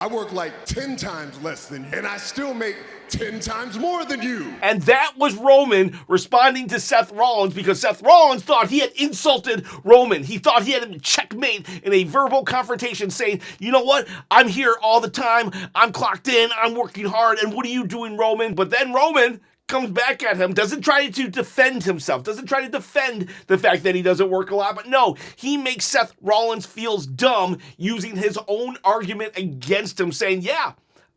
I work like 10 times less than you, and I still make 10 times more than you. And that was Roman responding to Seth Rollins because Seth Rollins thought he had insulted Roman. He thought he had him checkmate in a verbal confrontation saying, you know what? I'm here all the time. I'm clocked in. I'm working hard. And what are you doing, Roman? But then Roman comes back at him, doesn't try to defend himself, doesn't try to defend the fact that he doesn't work a lot, but no, he makes Seth Rollins feels dumb using his own argument against him, saying, yeah,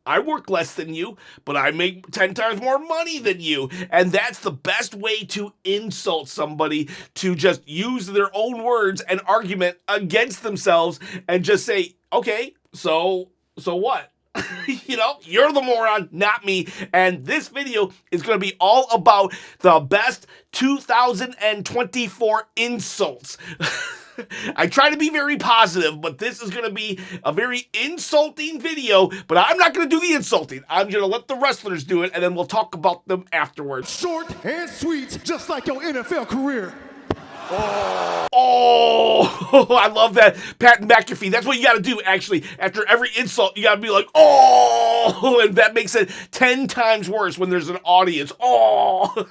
I work less than you, but I make 10 times more money than you. And that's the best way to insult somebody, to just use their own words and argument against themselves and just say, okay, so what? You know, you're the moron, not me. And this video is going to be all about the best 2024 insults. I try to be very positive, but this is going to be a very insulting video, but I'm not going to do the insulting. I'm going to let the wrestlers do it, and then we'll talk about them afterwards. Short and sweet, just like your NFL career. Oh, I love that. Pat McAfee. That's what you got to do, actually. After every insult, you got to be like, oh, and that makes it 10 times worse when there's an audience. Oh,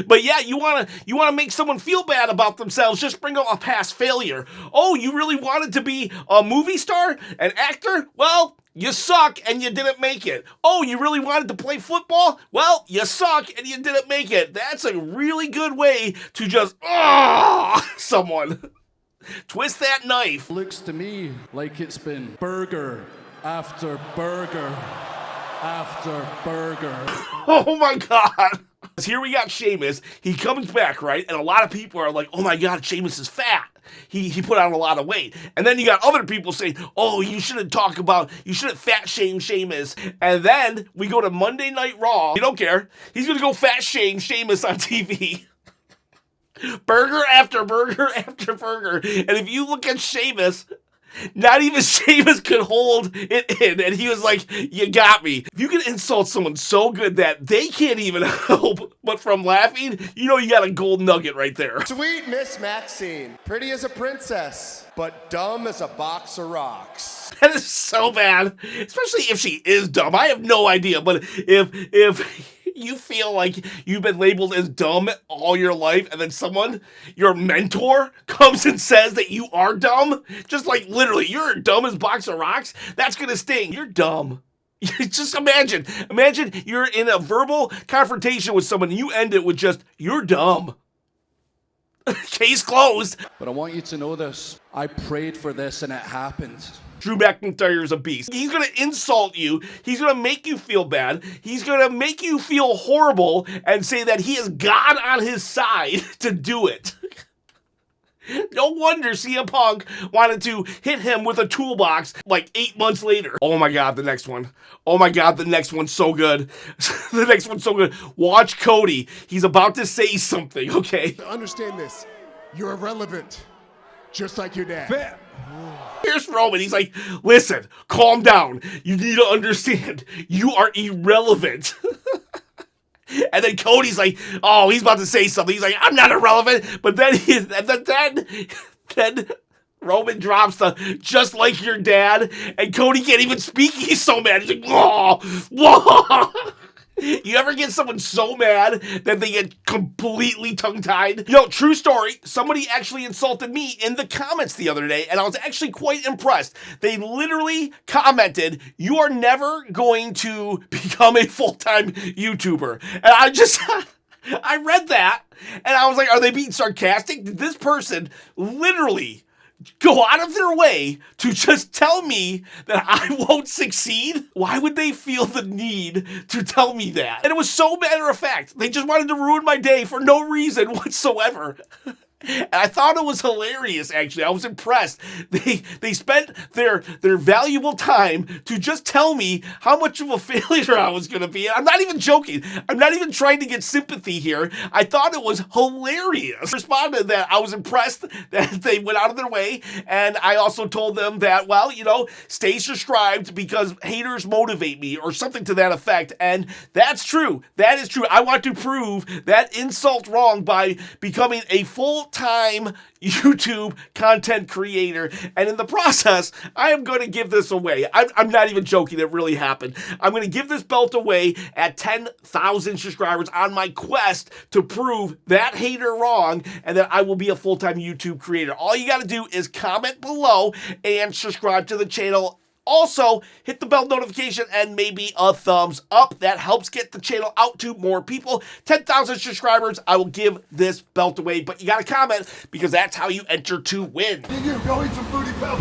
but yeah, you want to make someone feel bad about themselves. Just bring up a past failure. Oh, you really wanted to be a movie star, an actor? Well, you suck and you didn't make it. Oh, you really wanted to play football? Well, you suck and you didn't make it. That's a really good way to just, someone. Twist that knife. Looks to me like it's been burger after burger after burger. Oh my God. Here we got Sheamus. He comes back, right? And a lot of people are like, oh my God, Sheamus is fat. He put on a lot of weight. And then you got other people saying, oh, you shouldn't fat shame Sheamus. And then we go to Monday Night Raw. You don't care. He's going to go fat shame Sheamus on TV. Burger after burger after burger. And if you look at Sheamus, not even Sheamus could hold it in. And he was like, you got me. If you can insult someone so good that they can't even help but from laughing, you know you got a gold nugget right there. Sweet Miss Maxine, pretty as a princess, but dumb as a box of rocks. That is so bad, especially if she is dumb. I have no idea, but if you feel like you've been labeled as dumb all your life, and then someone, your mentor, comes and says that you are dumb, just like literally, you're dumb as a box of rocks, that's gonna sting. You're dumb. Just imagine you're in a verbal confrontation with someone and you end it with just, you're dumb. Case closed. But I want you to know this. I prayed for this and it happened. Drew McIntyre is a beast. He's going to insult you. He's going to make you feel bad. He's going to make you feel horrible and say that he has God on his side to do it. No wonder CM Punk wanted to hit him with a toolbox like 8 months later. Oh my God, the next one. Oh my God, the next one's so good. The next one's so good. Watch Cody. He's about to say something, okay? Understand this. You're irrelevant. Just like your dad. Here's Roman. He's like, listen, calm down. You need to understand. You are irrelevant. And then Cody's like, oh, he's about to say something. He's like, I'm not irrelevant. But then then Roman drops the just like your dad. And Cody can't even speak. He's so mad. He's like, whoa, whoa. You ever get someone so mad that they get completely tongue-tied? You know, true story, somebody actually insulted me in the comments the other day, and I was actually quite impressed. They literally commented, you are never going to become a full-time YouTuber. And I read that, and I was like, are they being sarcastic? Did this person literally go out of their way to just tell me that I won't succeed? Why would they feel the need to tell me that? And it was so matter of fact. They just wanted to ruin my day for no reason whatsoever. And I thought it was hilarious, actually. I was impressed. They spent their valuable time to just tell me how much of a failure I was going to be. And I'm not even joking. I'm not even trying to get sympathy here. I thought it was hilarious. I responded that I was impressed that they went out of their way. And I also told them that, well, you know, stay subscribed because haters motivate me or something to that effect. And that's true. That is true. I want to prove that insult wrong by becoming a full-time full-time YouTube content creator. And in the process, I am going to give this away. I'm not even joking. It really happened. I'm going to give this belt away at 10,000 subscribers on my quest to prove that hater wrong and that I will be a full-time YouTube creator. All you got to do is comment below and subscribe to the channel. Also, hit the bell notification and maybe a thumbs up. That helps get the channel out to more people. 10,000 subscribers, I will give this belt away. But you got to comment because that's how you enter to win. Go eat some Fruity Pebbles.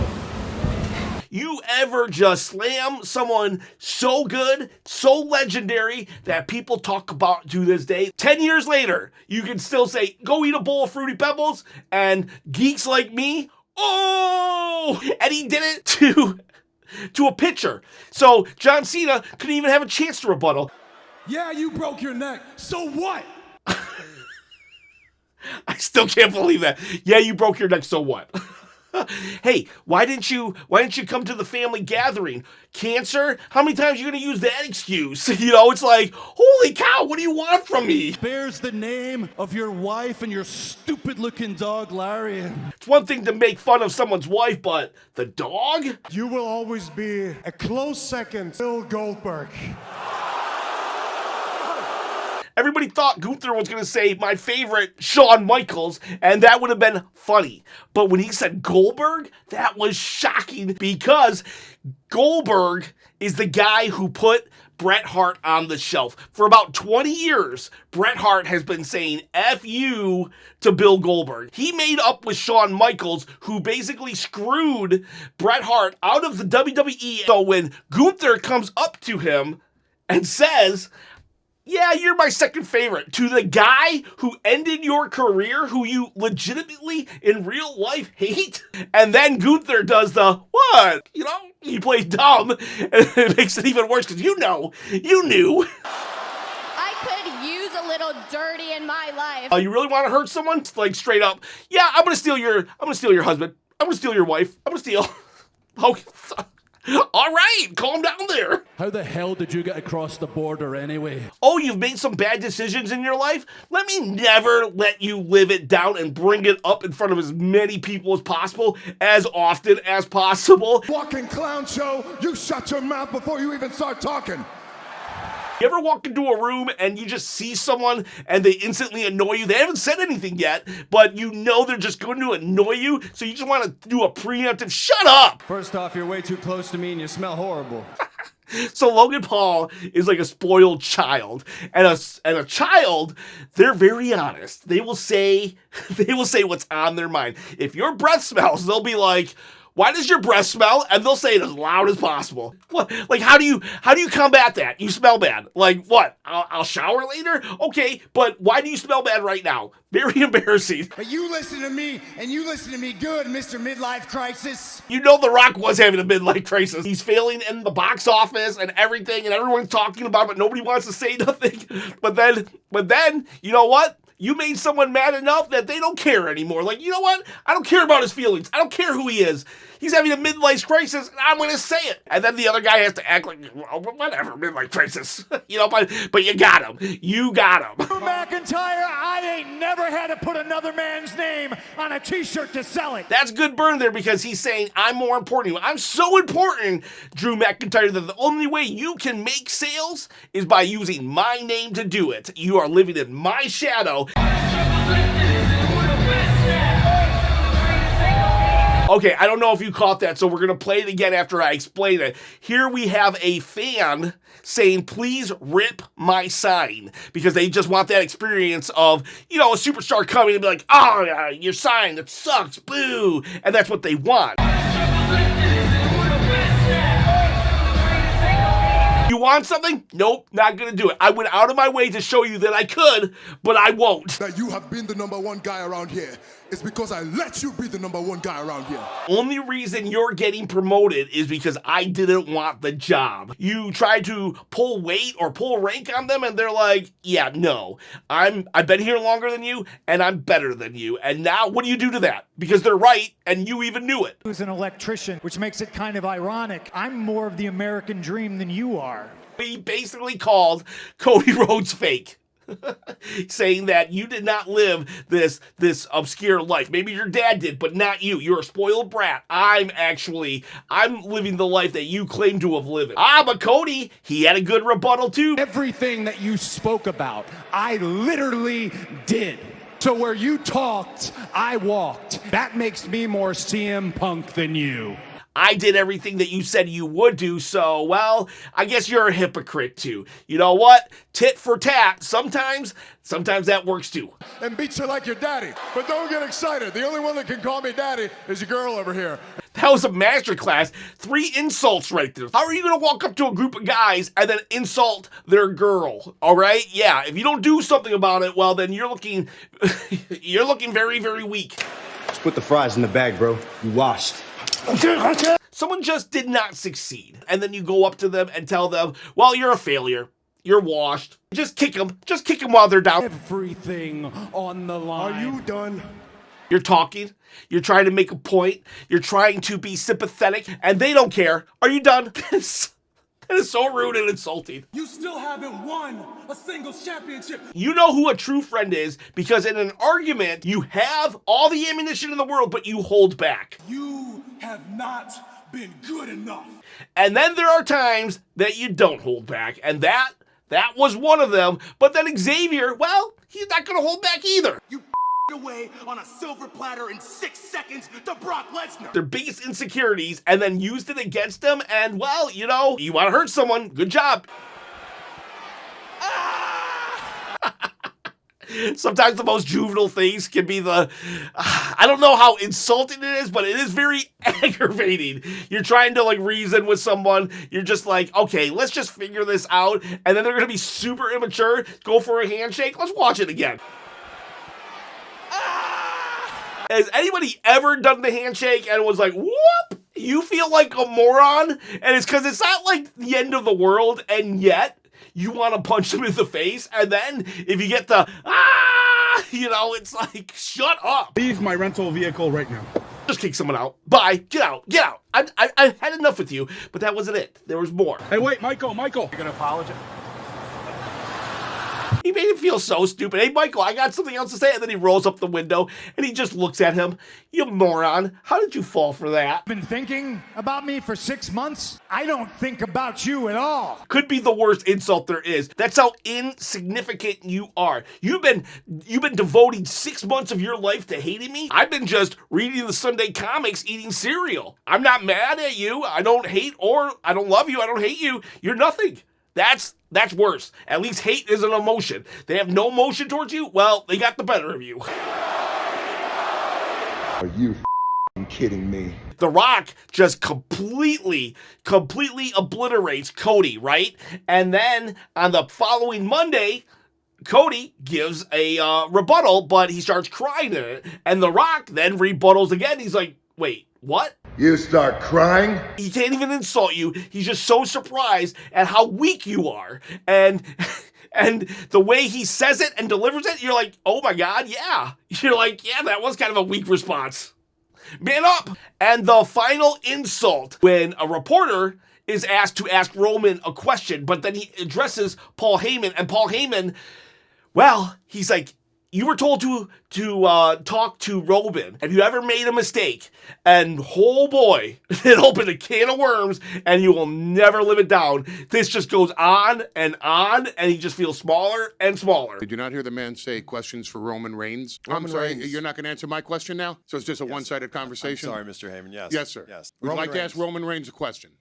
You ever just slam someone so good, so legendary that people talk about to this day? 10 years later, you can still say, go eat a bowl of Fruity Pebbles, and geeks like me, oh! And he did it to a pitcher. So John Cena couldn't even have a chance to rebuttal. Yeah, you broke your neck. So what? I still can't believe that. Yeah, you broke your neck, so what? Hey, why didn't you come to the family gathering? Cancer? How many times are you going to use that excuse? You know, it's like, holy cow, what do you want from me? Bears the name of your wife and your stupid-looking dog, Larry. It's one thing to make fun of someone's wife, but the dog? You will always be a close second, Bill Goldberg. Everybody thought Gunther was going to say my favorite, Shawn Michaels, and that would have been funny. But when he said Goldberg, that was shocking because Goldberg is the guy who put Bret Hart on the shelf. For about 20 years, Bret Hart has been saying F you to Bill Goldberg. He made up with Shawn Michaels, who basically screwed Bret Hart out of the WWE. So when Gunther comes up to him and says, yeah, you're my second favorite, to the guy who ended your career, who you legitimately in real life hate. And then Gunther does the, what? You know, he plays dumb, and it makes it even worse because you knew. I could use a little dirty in my life. You really want to hurt someone? It's like straight up, yeah, I'm gonna steal your husband. I'm gonna steal your wife. I'm gonna steal. Okay. All right, calm down there. How the hell did you get across the border anyway? Oh, you've made some bad decisions in your life? Let me never let you live it down and bring it up in front of as many people as possible, as often as possible. Walking clown show, you shut your mouth before you even start talking. You ever walk into a room and you just see someone and they instantly annoy you? They haven't said anything yet, but you know they're just going to annoy you, so you just want to do a preemptive, shut up! First off, you're way too close to me and you smell horrible. So Logan Paul is like a spoiled child, and a child, they're very honest. They will say what's on their mind. If your breath smells, they'll be like, why does your breath smell? And they'll say it as loud as possible. What? Like, how do you combat that? You smell bad. Like, what? I'll shower later? Okay, but why do you smell bad right now? Very embarrassing. But you listen to me, and you listen to me good, Mr. Midlife Crisis. You know The Rock was having a midlife crisis. He's failing in the box office and everything, and everyone's talking about it, but nobody wants to say nothing. But then, you know what? You made someone mad enough that they don't care anymore. Like, you know what? I don't care about his feelings. I don't care who he is. He's having a midlife crisis, and I'm going to say it. And then the other guy has to act like, well, whatever, midlife crisis. You know, but you got him. You got him. Drew McIntyre, I ain't never had to put another man's name on a t-shirt to sell it. That's good burn there because he's saying, I'm more important. I'm so important, Drew McIntyre, that the only way you can make sales is by using my name to do it. You are living in my shadow. Okay, I don't know if you caught that, so we're going to play it again after I explain it. Here we have a fan saying, please rip my sign, because they just want that experience of, you know, a superstar coming and be like, oh, yeah, your sign, that sucks, boo, and that's what they want. You want something? Nope, not gonna do it. I went out of my way to show you that I could, but I won't. That you have been the number one guy around here is because I let you be the number one guy around here. Only reason you're getting promoted is because I didn't want the job. You try to pull weight or pull rank on them and they're like, yeah, no, I've been here longer than you and I'm better than you. And now what do you do to that? Because they're right and you even knew it. Who's an electrician, which makes it kind of ironic. I'm more of the American dream than you are. He basically called Cody Rhodes fake. saying that you did not live this obscure life. Maybe your dad did, but not you. You're a spoiled brat. I'm living the life that you claim to have lived. But Cody, he had a good rebuttal too. Everything that you spoke about, I literally did. So where you talked, I walked. That makes me more CM Punk than you. I did everything that you said you would do, so, well, I guess you're a hypocrite too. You know what? Tit for tat. Sometimes that works too. And beat you like your daddy. But don't get excited. The only one that can call me daddy is your girl over here. That was a masterclass. 3 insults right there. How are you going to walk up to a group of guys and then insult their girl? All right? Yeah, if you don't do something about it, well, then you're looking very, very weak. Just put the fries in the bag, bro. You washed. Someone just did not succeed. And then you go up to them and tell them, well, you're a failure. You're washed. Just kick them. Just kick them while they're down. Everything on the line. Are you done? You're talking. You're trying to make a point. You're trying to be sympathetic. And they don't care. Are you done? That is so rude and insulting. You still haven't won a singles championship. You know who a true friend is because in an argument, you have all the ammunition in the world, but you hold back. You have not been good enough. And then there are times that you don't hold back, and that was one of them. But then Xavier, well, he's not going to hold back either. You away on a silver platter in 6 seconds to Brock Lesnar. Their biggest insecurities and then used it against them, and well, you know, you want to hurt someone, good job. Sometimes the most juvenile things can be I don't know how insulting it is, but it is very aggravating. You're trying to like reason with someone. You're just like, okay, let's just figure this out. And then they're going to be super immature, go for a handshake. Let's watch it again. Has anybody ever done the handshake and was like, whoop? You feel like a moron? And it's because it's not like the end of the world, and yet you want to punch them in the face, and then if you get the, you know, it's like, shut up. Leave my rental vehicle right now. Just kick someone out. Bye. Get out. Get out. I had enough with you, but that wasn't it. There was more. Hey, wait, Michael. You're gonna apologize? He made him feel so stupid. Hey, Michael, I got something else to say. And then he rolls up the window and he just looks at him. You moron. How did you fall for that? Been thinking about me for 6 months? I don't think about you at all. Could be the worst insult there is. That's how insignificant you are. You've been devoting 6 months of your life to hating me. I've been just reading the Sunday comics, eating cereal. I'm not mad at you. I don't hate or I don't love you. I don't hate you. You're nothing. That's worse. At least hate is an emotion. They have no emotion towards you. Well, they got the better of you. Are you kidding me? The Rock just completely obliterates Cody, right? And then on the following Monday, Cody gives a rebuttal, but he starts crying in it. And The Rock then rebuttals again. He's like, wait, what? You start crying? He can't even insult you. He's just so surprised at how weak you are. And the way he says it and delivers it, you're like, oh my God, yeah. You're like, yeah, that was kind of a weak response. Man up. And the final insult, when a reporter is asked to ask Roman a question, but then he addresses Paul Heyman, and Paul Heyman, well, he's like, you were told to talk to Roman. Have you ever made a mistake? And oh boy, it opened a can of worms and you will never live it down. This just goes on, and he just feels smaller and smaller. Did you not hear the man say questions for Roman Reigns? I'm sorry, you're not going to answer my question now? So it's just a one-sided conversation? I'm sorry, Mr. Heyman, yes. Yes, sir. Yes. We'd Roman like to ask Roman Reigns a question.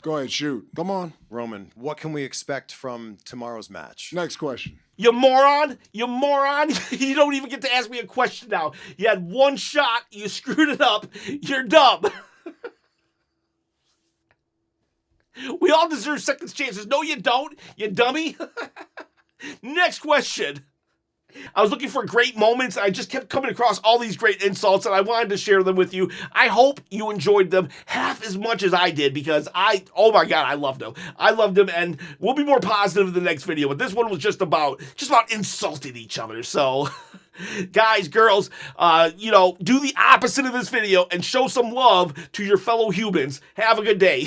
Go ahead, shoot. Come on. Roman, what can we expect from tomorrow's match? Next question. You moron! You moron! You don't even get to ask me a question now. You had one shot, you screwed it up, you're dumb. We all deserve second chances. No, you don't, you dummy. Next question. I was looking for great moments. I just kept coming across all these great insults, and I wanted to share them with you. I hope you enjoyed them half as much as I did, because oh my God, I loved them. I loved them, and we'll be more positive in the next video. But this one was just about insulting each other. So, guys, girls, do the opposite of this video and show some love to your fellow humans. Have a good day.